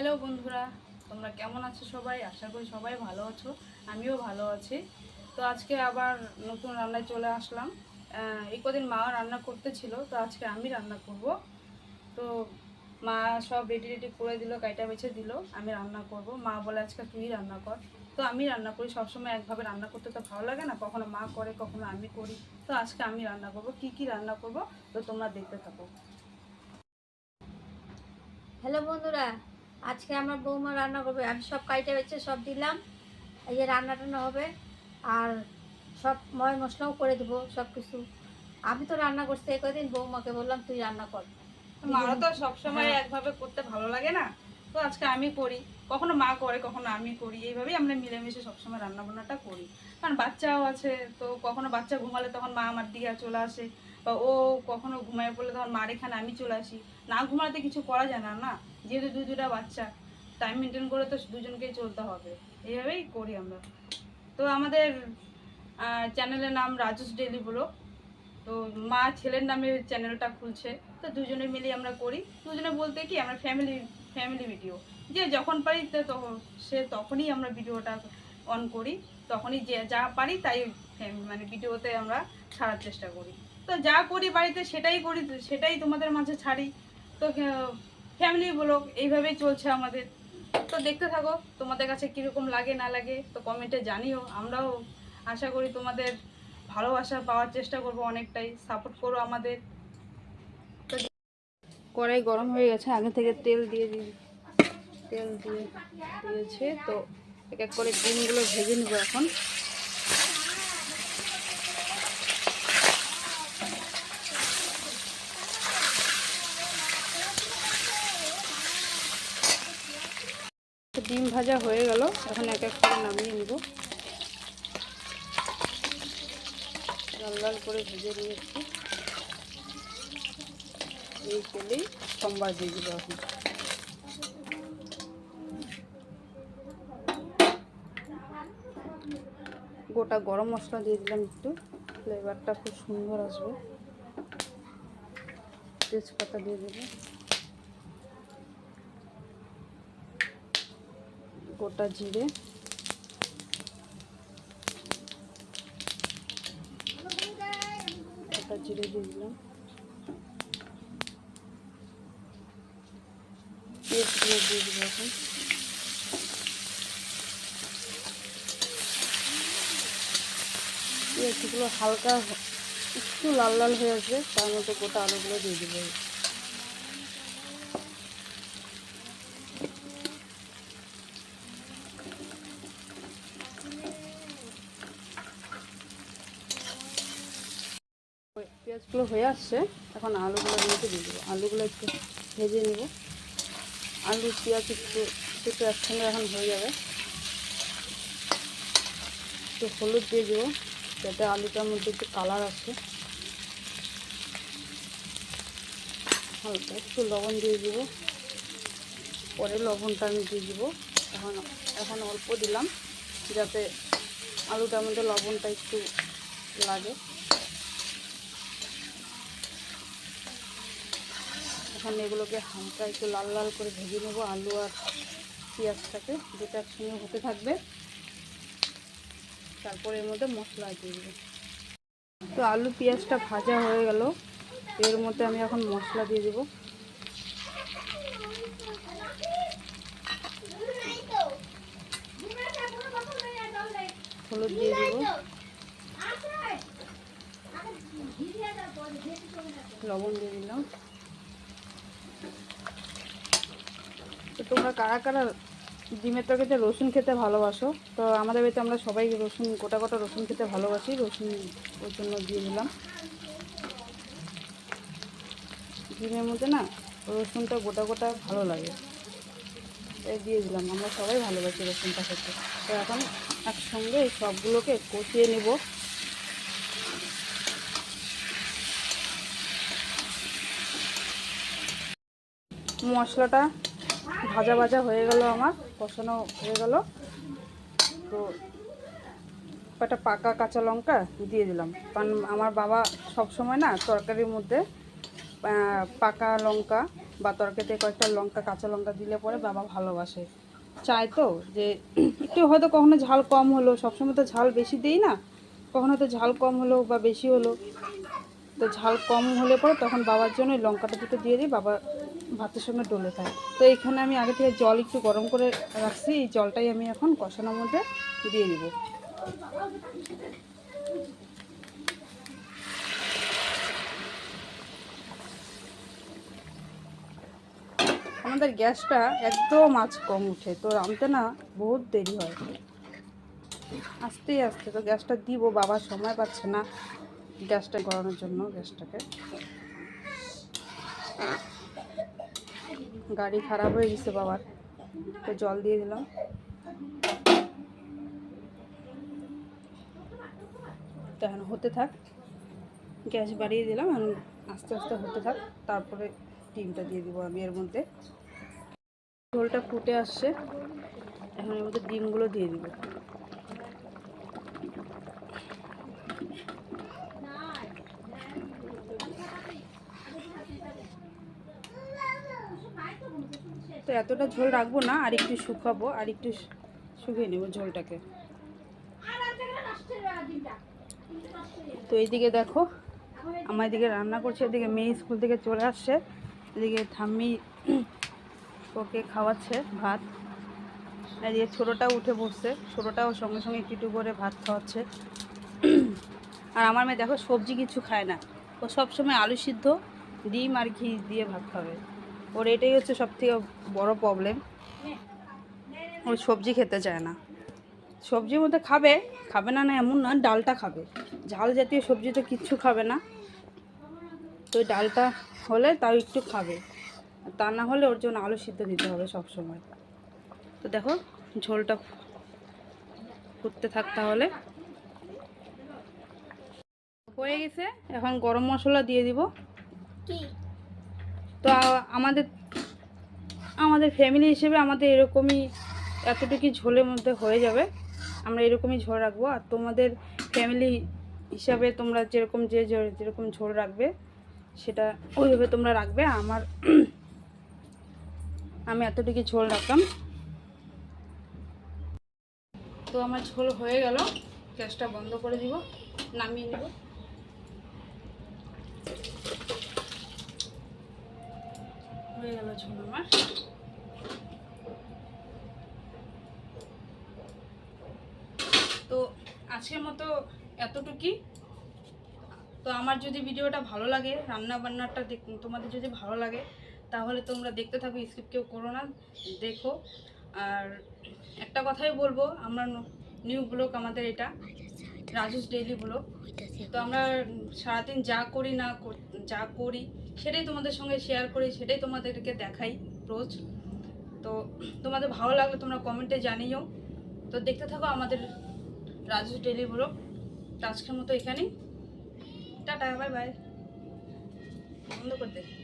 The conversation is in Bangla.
হ্যালো বন্ধুরা, তোমরা কেমন আছো? সবাই আশা করি সবাই ভালো আছো। আমিও ভালো আছি। তো আজকে আবার নতুন রান্নায় চলে আসলাম। এই কদিন মা রান্না করতেছিল, তো আজকে আমি রান্না করব। তো মা সব রেডি রেডি করে দিল, কাইটা বেছে দিল, আমি রান্না করব। মা বলে আজকে তুই রান্না কর। তো আমি রান্না করি। সবসময় একভাবে রান্না করতে তো ভালো লাগে না, কখনো মা করে কখনো আমি করি। তো আজকে আমি রান্না করব। কি কি রান্না করব তো তোমরা দেখতে থাকো। হ্যালো বন্ধুরা, আজকে আমার বৌমা রান্না করবে। আমি সব কাইটা বেছে সব দিলাম, এই যে রান্না টান্না হবে। আর সব ময় মশলাও করে দেবো সব কিছু। আমি তো রান্না করছি এই কদিন, বৌমাকে বললাম তুই রান্না কর। মারও দুজন। তো সবসময় হ্যাঁ। একভাবে করতে ভালো লাগে না, তো আজকে আমি করি। কখনো মা করে কখনো আমি করি, এইভাবেই আমরা মিলেমিশে সবসময় রান্না বান্নাটা করি। কারণ বাচ্চাও আছে, তো কখনো বাচ্চা ঘুমালে তখন মা আমার দিকে চলে আসে, বা ও কখনো ঘুমায় পড়লে তখন মার এখানে আমি চলে আসি। না ঘুমাতে কিছু করা যায় না, না যেহেতু দুটা বাচ্চা, টাইম মেনটেন করে তো দুজনকেই চলতে হবে। এইভাবেই করি আমরা। তো আমাদের চ্যানেলের নাম রাজুস ডেইলি ব্লগ। তো মা ছেলের নামে চ্যানেলটা খুলছে। তো দুজনে মিলে আমরা করি। দুজনে বলতে কি, আমরা ফ্যামিলি ফ্যামিলি ভিডিও, যে যখন পারি তো তখন তখনই আমরা ভিডিওটা অন করি। তখনই যে যা পারি তাই মানে ভিডিওতে আমরা ছাড়ার চেষ্টা করি। তো যা করি বাড়িতে সেটাই করি, সেটাই তোমাদের মাঝে ছাড়ি। তো ফ্যামিলি ব্লগ এইভাবেই চলছে আমাদের। তো দেখতে থাকো, তোমাদের কাছে কীরকম লাগে না লাগে তো কমেন্টে জানিও। আমরাও আশা করি তোমাদের ভালোবাসা পাওয়ার চেষ্টা করব, অনেকটাই সাপোর্ট করো আমাদের। তো কড়াই গরম হয়ে গেছে, আগে থেকে তেল দিয়ে দিয়েছে। তো এক এক করে ডিমগুলো ভেজে নেবো এখন। ডিম ভাজা হয়ে গেল, এখন এক এক করে নামিয়ে নেব। লাল লাল করে ভেজে নিয়েছি, এই তেলেই সোমবার দিয়ে দেবো এখন। গোটা গরম মশলা দিয়ে দিলাম, একটু ফ্লেভারটা খুব সুন্দর আসবে। তেজপাতা দিয়ে দেবো, গোটা জিরে, দিয়ে দিলাম, পেঁয়াজগুলো দিয়ে দেবো এখন। পেঁয়াজগুলো হালকা একটু লাল লাল হয়ে আসবে, তার মধ্যে গোটা আলুগুলো দিয়ে দেবো। পেঁয়াজগুলো হয়ে আসছে, এখন আলুগুলো দিয়ে দেবো। আলুগুলো একটু ভেজে নেব। আলু পেঁয়াজ একটু একসঙ্গে এখন হয়ে যাবে। একটু হলুদ দিয়ে দেবো যাতে আলুটার মধ্যে একটু কালার আসে। হালকা একটু লবণ দিয়ে দেবো, পরে লবণটা আমি দিয়ে দেবো। এখন অল্প দিলাম যাতে আলুটার মধ্যে লবণটা একটু লাগে। এখন এগুলোকে হালকা একটু লাল লাল করে ভেজে নেব। আলু আর পেঁয়াজটাকে দুটো একসঙ্গে হতে থাকবে, তারপরে এর মধ্যে মশলা দিয়ে দেবো। তো আলু পেঁয়াজটা ভাজা হয়ে গেল, এর মধ্যে আমি এখন মশলা দিয়ে দেবো। হলুদ দিয়ে দেবো, লবণ দিয়ে দিলাম। তো তোমরা কারা কারা ডিমের তরকারিতে রসুন খেতে ভালোবাসো? তো আমাদের বাড়িতে আমরা সবাই রসুন, গোটা গোটা রসুন খেতে ভালোবাসি। রসুন ওর জন্য দিয়ে দিলাম। ডিমের মধ্যে না রসুনটা গোটা গোটা ভালো লাগে, তাই দিয়ে দিলাম। আমরা সবাই ভালোবাসি রসুনটা খেতে। তো এখন একসঙ্গে এই সবগুলোকে কষিয়ে নেব। মশলাটা ভাজা ভাজা হয়ে গেল, আমার কষানো হয়ে গেল। তো একটা পাকা কাঁচা লঙ্কা দিয়ে দিলাম, কারণ আমার বাবা সব সময় না তরকারির মধ্যে পাকা লঙ্কা বা তরকারিতে কয়েকটা লঙ্কা, কাঁচা লঙ্কা দিলে পরে বাবা ভালোবাসে, চায় তো যে একটু হয়তো কখনো ঝাল কম হলো, সবসময় তো ঝাল বেশি দিই না, কখনো তো ঝাল কম হলো বা বেশি হলো, তো ঝাল কম হলে পরে তখন বাবার জন্য ওই লঙ্কাটা দুটো দিয়ে দিই, বাবা ভাতের সঙ্গে ডলে খায়। তো এখানে আমি আগে থেকে জল একটু গরম করে রাখছি, এই জলটাই আমি এখন কষানোর মধ্যে দিয়ে দিব। আমাদের গ্যাসটা একদম আঁচ কম উঠে, তো রাঁধতে না বহুত দেরি হয়, আস্তে আস্তে। তো গ্যাসটা দিব, বাবার সময় পাচ্ছে না গ্যাসটা করানোর জন্য, গ্যাসটাকে গাড়ি খারাপ হয়ে গেছে বাবার, তো জল দিয়ে দিলাম। তো এখন হতে থাক, গ্যাস বাড়িয়ে দিলাম, এখন আস্তে আস্তে হতে থাক, তারপরে ডিমটা দিয়ে দিব আমি এর মধ্যে। ঝোলটা ফুটে আসছে, এখন এর মধ্যে ডিমগুলো দিয়ে দিব। তো এতটা ঝোল রাখবো না, আর একটু শুকাবো, আর একটু শুকিয়ে নেব ঝোলটাকে। তো এইদিকে দেখো আমার এদিকে রান্না করছে, এদিকে মেয়ে স্কুল থেকে চলে আসছে, এদিকে ঠাম্মি ওকে খাওয়াচ্ছে ভাত, এদিকে ছোটোটাও উঠে বসছে, ছোটোটাও সঙ্গে সঙ্গে একটু করে ভাত খাওয়াচ্ছে। আর আমার মেয়ে দেখো সবজি কিছু খায় না, ও সবসময় আলু সিদ্ধ, ডিম আর ঘি দিয়ে ভাত খাবে, ওর এটাই হচ্ছে সবথেকে বড় প্রবলেম, ও সবজি খেতে চায় না। সবজির মধ্যে খাবে, খাবে না না এমন না, ডালটা খাবে, ঝাল জাতীয় সবজি তো কিচ্ছু খাবে না, তো ওই ডালটা হলে তাও একটু খাবে, তা না হলে ওর জন্য আলু সিদ্ধ দিতে হবে সব সময়। তো দেখো ঝোলটা ফুটতে থাক, তাহলে হয়ে গেছে, এখন গরম মশলা দিয়ে দিব। তো আমাদের আমাদের ফ্যামিলি হিসেবে আমাদের এরকমই এতটুকু ঝোলের মধ্যে হয়ে যাবে, আমরা এরকমই ঝোল রাখবো। আর তোমাদের ফ্যামিলি হিসাবে তোমরা যেরকম যেরকম ঝোল রাখবে সেটা ওইভাবে তোমরা রাখবে। আমি এতটুকু ঝোল রাখলাম। তো আমার ঝোল হয়ে গেল, গ্যাসটা বন্ধ করে দিব, নামিয়ে নেব। হয়ে গেল ঝোল আমার। তো আজকের মতো এতটুকুই। তো আমার যদি ভিডিওটা ভালো লাগে, রান্না বান্নাটা তোমাদের যদি ভালো লাগে, তাহলে তোমরা দেখতে থাকো, স্কিপ কেউ করো না, দেখো। আর একটা কথাই বলবো, আমরা নিউ ব্লগ, আমাদের এটা রাজুস ডেইলি ব্লগ। তো আমরা সারাদিন যা করি সেটাই তোমাদের সঙ্গে শেয়ার করি, সেটাই তোমাদেরকে দেখাই রোজ। তো তোমাদের ভালো লাগলে তোমরা কমেন্টে জানিও। তো দেখতে থাকো আমাদের রাজুস ডেইলি ব্লগ। তো আজকের মতো এখানেই, টাটা, বাই বাই, বন্ধ করে দে।